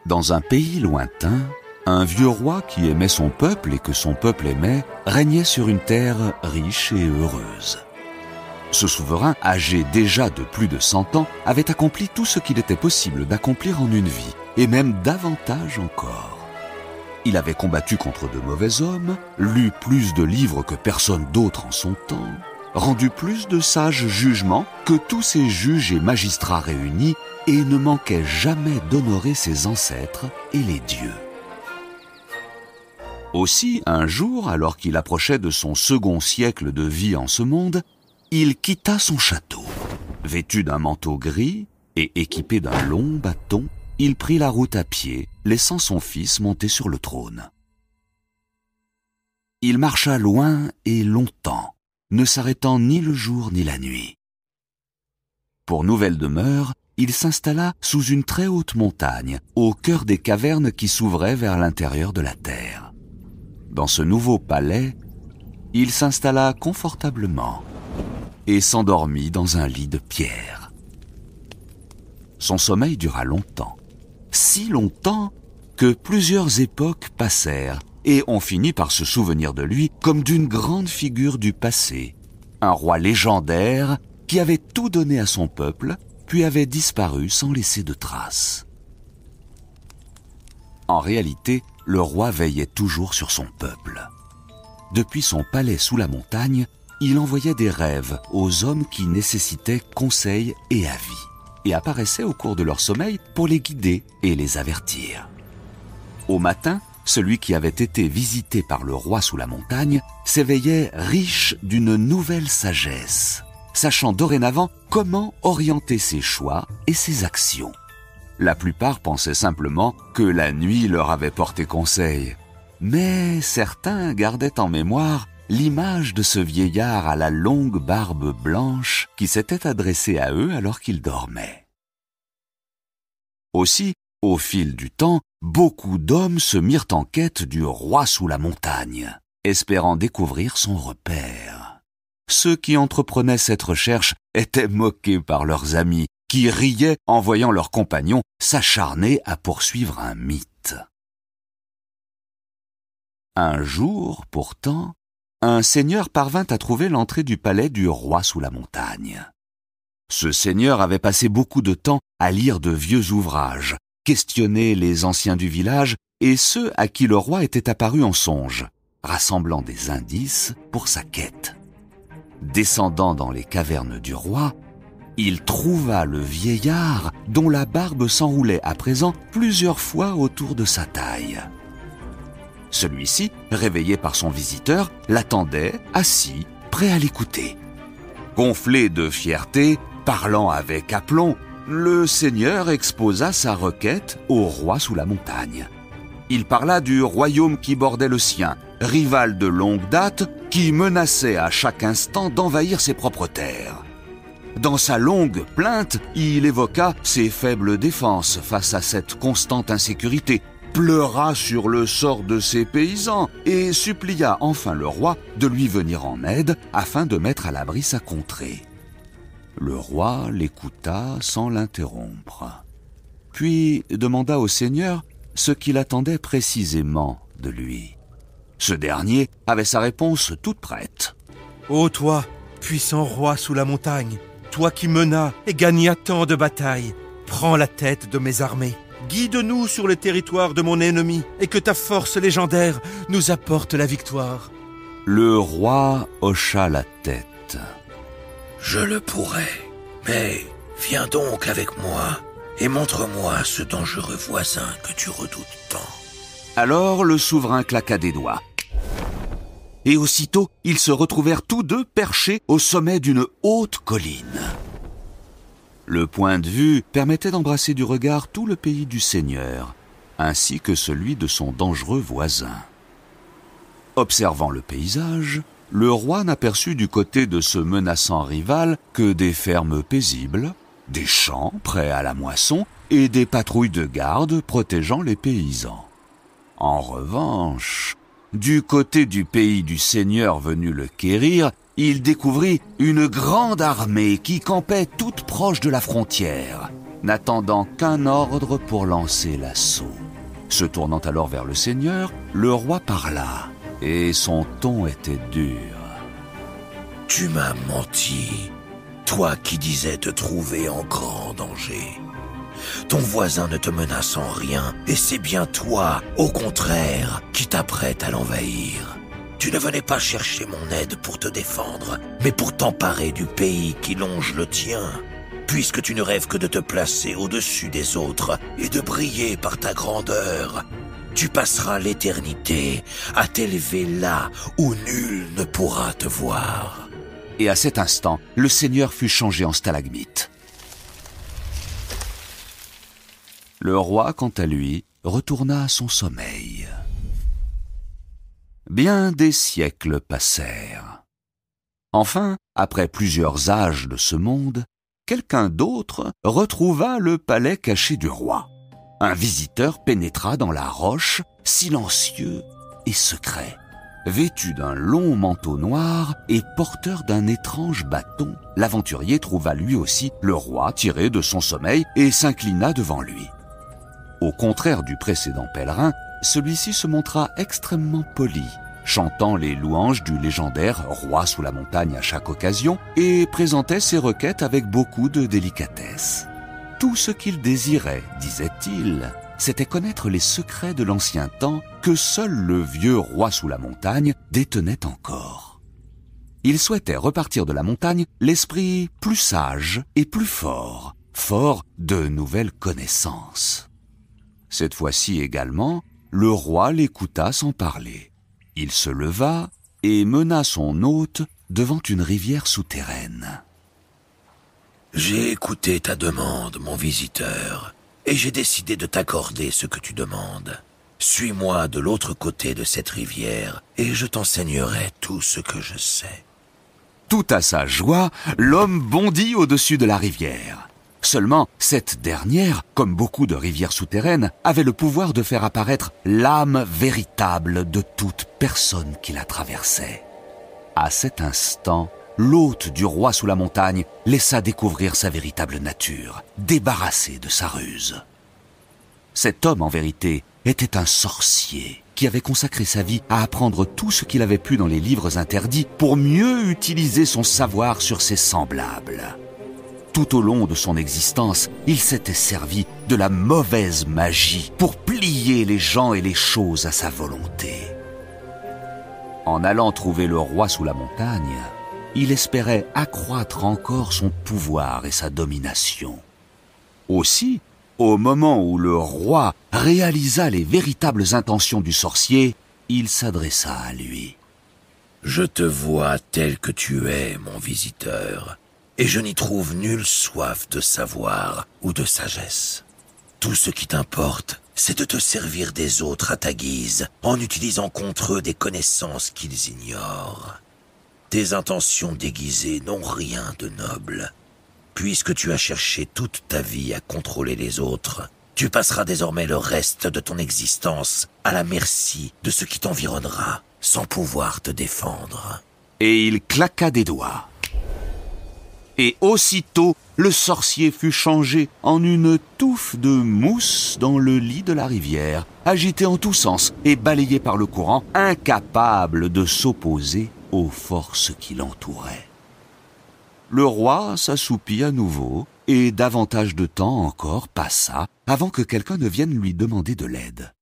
Dans un pays lointain, un vieux roi qui aimait son peuple et que son peuple aimait régnait sur une terre riche et heureuse. Ce souverain, âgé déjà de plus de 100 ans, avait accompli tout ce qu'il était possible d'accomplir en une vie, et même davantage encore. Il avait combattu contre de mauvais hommes, lu plus de livres que personne d'autre en son temps, rendu plus de sages jugements que tous ces juges et magistrats réunis, et ne manquait jamais d'honorer ses ancêtres et les dieux. Aussi, un jour, alors qu'il approchait de son second siècle de vie en ce monde, il quitta son château. Vêtu d'un manteau gris et équipé d'un long bâton, il prit la route à pied, laissant son fils monter sur le trône. Il marcha loin et longtemps, ne s'arrêtant ni le jour ni la nuit. Pour nouvelle demeure, il s'installa sous une très haute montagne, au cœur des cavernes qui s'ouvraient vers l'intérieur de la terre. Dans ce nouveau palais, il s'installa confortablement et s'endormit dans un lit de pierre. Son sommeil dura longtemps, si longtemps que plusieurs époques passèrent et on finit par se souvenir de lui comme d'une grande figure du passé, un roi légendaire qui avait tout donné à son peuple, puis avait disparu sans laisser de traces. En réalité, le roi veillait toujours sur son peuple. Depuis son palais sous la montagne, il envoyait des rêves aux hommes qui nécessitaient conseil et avis, et apparaissait au cours de leur sommeil pour les guider et les avertir. Au matin, celui qui avait été visité par le roi sous la montagne s'éveillait riche d'une nouvelle sagesse, sachant dorénavant comment orienter ses choix et ses actions. La plupart pensaient simplement que la nuit leur avait porté conseil, mais certains gardaient en mémoire l'image de ce vieillard à la longue barbe blanche qui s'était adressé à eux alors qu'ils dormaient. Aussi, au fil du temps, beaucoup d'hommes se mirent en quête du roi sous la montagne, espérant découvrir son repère. Ceux qui entreprenaient cette recherche étaient moqués par leurs amis, qui riaient en voyant leurs compagnons s'acharner à poursuivre un mythe. Un jour, pourtant, un seigneur parvint à trouver l'entrée du palais du roi sous la montagne. Ce seigneur avait passé beaucoup de temps à lire de vieux ouvrages, questionner les anciens du village et ceux à qui le roi était apparu en songe, rassemblant des indices pour sa quête. Descendant dans les cavernes du roi, il trouva le vieillard dont la barbe s'enroulait à présent plusieurs fois autour de sa taille. Celui-ci, réveillé par son visiteur, l'attendait, assis, prêt à l'écouter. Gonflé de fierté, parlant avec aplomb, le seigneur exposa sa requête au roi sous la montagne. Il parla du royaume qui bordait le sien, rival de longue date, qui menaçait à chaque instant d'envahir ses propres terres. Dans sa longue plainte, il évoqua ses faibles défenses face à cette constante insécurité, pleura sur le sort de ses paysans et supplia enfin le roi de lui venir en aide afin de mettre à l'abri sa contrée. Le roi l'écouta sans l'interrompre, puis demanda au seigneur ce qu'il attendait précisément de lui. Ce dernier avait sa réponse toute prête. « Ô toi, puissant roi sous la montagne, toi qui menas et gagnas tant de batailles, prends la tête de mes armées. Guide-nous sur le territoire de mon ennemi et que ta force légendaire nous apporte la victoire. » Le roi hocha la tête. « Je le pourrais, mais viens donc avec moi et montre-moi ce dangereux voisin que tu redoutes tant. » Alors le souverain claqua des doigts. Et aussitôt, ils se retrouvèrent tous deux perchés au sommet d'une haute colline. Le point de vue permettait d'embrasser du regard tout le pays du Seigneur, ainsi que celui de son dangereux voisin. Observant le paysage, le roi n'aperçut du côté de ce menaçant rival que des fermes paisibles, des champs prêts à la moisson et des patrouilles de garde protégeant les paysans. En revanche, du côté du pays du Seigneur venu le quérir, il découvrit une grande armée qui campait toute proche de la frontière. n'attendant qu'un ordre pour lancer l'assaut. Se tournant alors vers le seigneur, le roi parla, et son ton était dur. « Tu m'as menti, toi qui disais te trouver en grand danger. Ton voisin ne te menace en rien, et c'est bien toi, au contraire, qui t'apprête à l'envahir. Tu ne venais pas chercher mon aide pour te défendre, mais pour t'emparer du pays qui longe le tien. Puisque tu ne rêves que de te placer au-dessus des autres et de briller par ta grandeur, tu passeras l'éternité à t'élever là où nul ne pourra te voir. » Et à cet instant, le seigneur fut changé en stalagmite. Le roi, quant à lui, retourna à son sommeil. Bien des siècles passèrent. Enfin, après plusieurs âges de ce monde, quelqu'un d'autre retrouva le palais caché du roi. Un visiteur pénétra dans la roche, silencieux et secret. Vêtu d'un long manteau noir et porteur d'un étrange bâton, l'aventurier trouva lui aussi le roi tiré de son sommeil et s'inclina devant lui. Au contraire du précédent pèlerin, celui-ci se montra extrêmement poli, chantant les louanges du légendaire roi sous la montagne à chaque occasion et présentait ses requêtes avec beaucoup de délicatesse. Tout ce qu'il désirait, disait-il, c'était connaître les secrets de l'ancien temps que seul le vieux roi sous la montagne détenait encore. Il souhaitait repartir de la montagne l'esprit plus sage et plus fort, fort de nouvelles connaissances. Cette fois-ci également, le roi l'écouta sans parler. Il se leva et mena son hôte devant une rivière souterraine. « J'ai écouté ta demande, mon visiteur, et j'ai décidé de t'accorder ce que tu demandes. Suis-moi de l'autre côté de cette rivière, et je t'enseignerai tout ce que je sais. » Tout à sa joie, l'homme bondit au-dessus de la rivière. Seulement, cette dernière, comme beaucoup de rivières souterraines, avait le pouvoir de faire apparaître l'âme véritable de toute personne qui la traversait. À cet instant, l'hôte du roi sous la montagne laissa découvrir sa véritable nature, débarrassé de sa ruse. Cet homme, en vérité, était un sorcier qui avait consacré sa vie à apprendre tout ce qu'il avait pu dans les livres interdits pour mieux utiliser son savoir sur ses semblables. Tout au long de son existence, il s'était servi de la mauvaise magie pour plier les gens et les choses à sa volonté. En allant trouver le roi sous la montagne, il espérait accroître encore son pouvoir et sa domination. Aussi, au moment où le roi réalisa les véritables intentions du sorcier, il s'adressa à lui. « Je te vois tel que tu es, mon visiteur. Et je n'y trouve nulle soif de savoir ou de sagesse. Tout ce qui t'importe, c'est de te servir des autres à ta guise, en utilisant contre eux des connaissances qu'ils ignorent. Tes intentions déguisées n'ont rien de noble. Puisque tu as cherché toute ta vie à contrôler les autres, tu passeras désormais le reste de ton existence à la merci de ce qui t'environnera, sans pouvoir te défendre. » Et il claqua des doigts. Et aussitôt, le sorcier fut changé en une touffe de mousse dans le lit de la rivière, agité en tous sens et balayé par le courant, incapable de s'opposer aux forces qui l'entouraient. Le roi s'assoupit à nouveau, et davantage de temps encore passa avant que quelqu'un ne vienne lui demander de l'aide.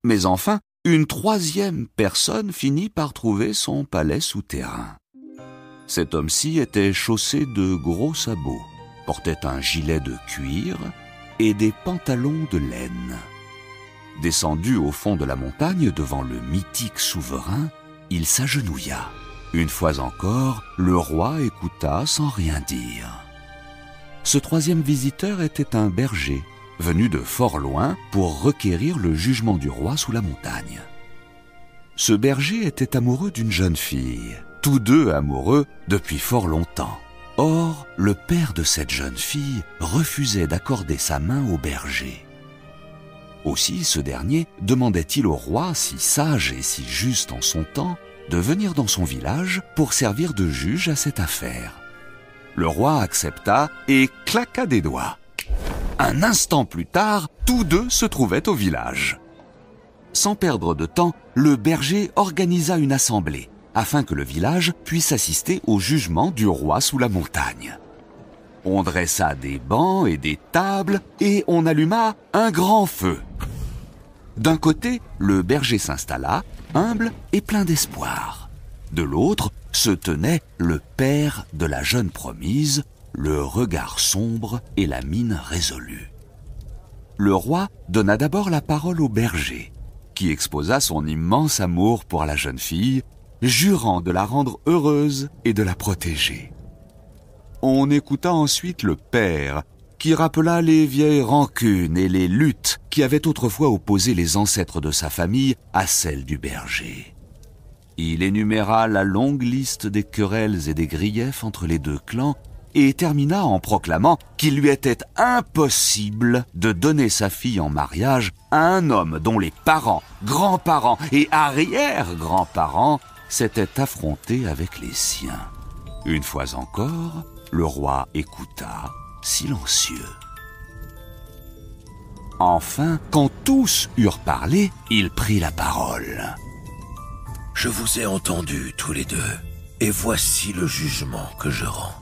Mais enfin, une troisième personne finit par trouver son palais souterrain. Cet homme-ci était chaussé de gros sabots, portait un gilet de cuir et des pantalons de laine. Descendu au fond de la montagne devant le mythique souverain, il s'agenouilla. Une fois encore, le roi écouta sans rien dire. Ce troisième visiteur était un berger, venu de fort loin pour requérir le jugement du roi sous la montagne. Ce berger était amoureux d'une jeune fille, tous deux amoureux depuis fort longtemps. Or, le père de cette jeune fille refusait d'accorder sa main au berger. Aussi, ce dernier demandait-il au roi, si sage et si juste en son temps, de venir dans son village pour servir de juge à cette affaire. Le roi accepta et claqua des doigts. Un instant plus tard, tous deux se trouvaient au village. Sans perdre de temps, le berger organisa une assemblée afin que le village puisse assister au jugement du roi sous la montagne. On dressa des bancs et des tables et on alluma un grand feu. D'un côté, le berger s'installa, humble et plein d'espoir. De l'autre se tenait le père de la jeune promise, le regard sombre et la mine résolue. Le roi donna d'abord la parole au berger, qui exposa son immense amour pour la jeune fille, jurant de la rendre heureuse et de la protéger. On écouta ensuite le père, qui rappela les vieilles rancunes et les luttes qui avaient autrefois opposé les ancêtres de sa famille à celles du berger. Il énuméra la longue liste des querelles et des griefs entre les deux clans et termina en proclamant qu'il lui était impossible de donner sa fille en mariage à un homme dont les parents, grands-parents et arrière-grands-parents s'étaient affrontés avec les siens. Une fois encore, le roi écouta, silencieux. Enfin, quand tous eurent parlé, il prit la parole. « Je vous ai entendus tous les deux, et voici le jugement que je rends.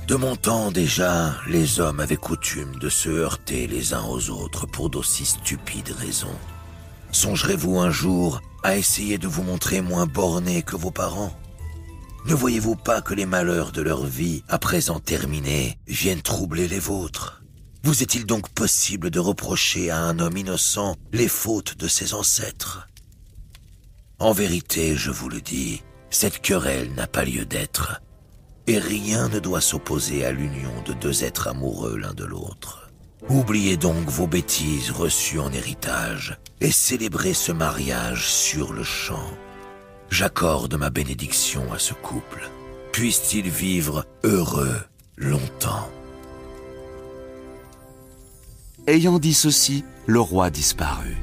De mon temps déjà, les hommes avaient coutume de se heurter les uns aux autres pour d'aussi stupides raisons. Songerez-vous un jour à essayer de vous montrer moins bornés que vos parents ? Ne voyez-vous pas que les malheurs de leur vie, à présent terminés, viennent troubler les vôtres ? Vous est-il donc possible de reprocher à un homme innocent les fautes de ses ancêtres ? En vérité, je vous le dis, cette querelle n'a pas lieu d'être, et rien ne doit s'opposer à l'union de deux êtres amoureux l'un de l'autre. Oubliez donc vos bêtises reçues en héritage et célébrez ce mariage sur le champ. J'accorde ma bénédiction à ce couple. Puisse-t-il vivre heureux longtemps. » Ayant dit ceci, le roi disparut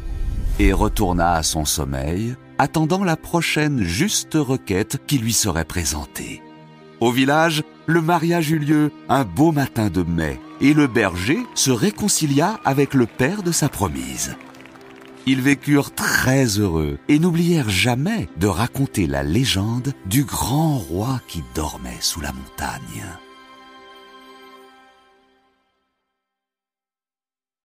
et retourna à son sommeil, attendant la prochaine juste requête qui lui serait présentée. Au village, le mariage eut lieu un beau matin de mai et le berger se réconcilia avec le père de sa promise. Ils vécurent très heureux et n'oublièrent jamais de raconter la légende du grand roi qui dormait sous la montagne.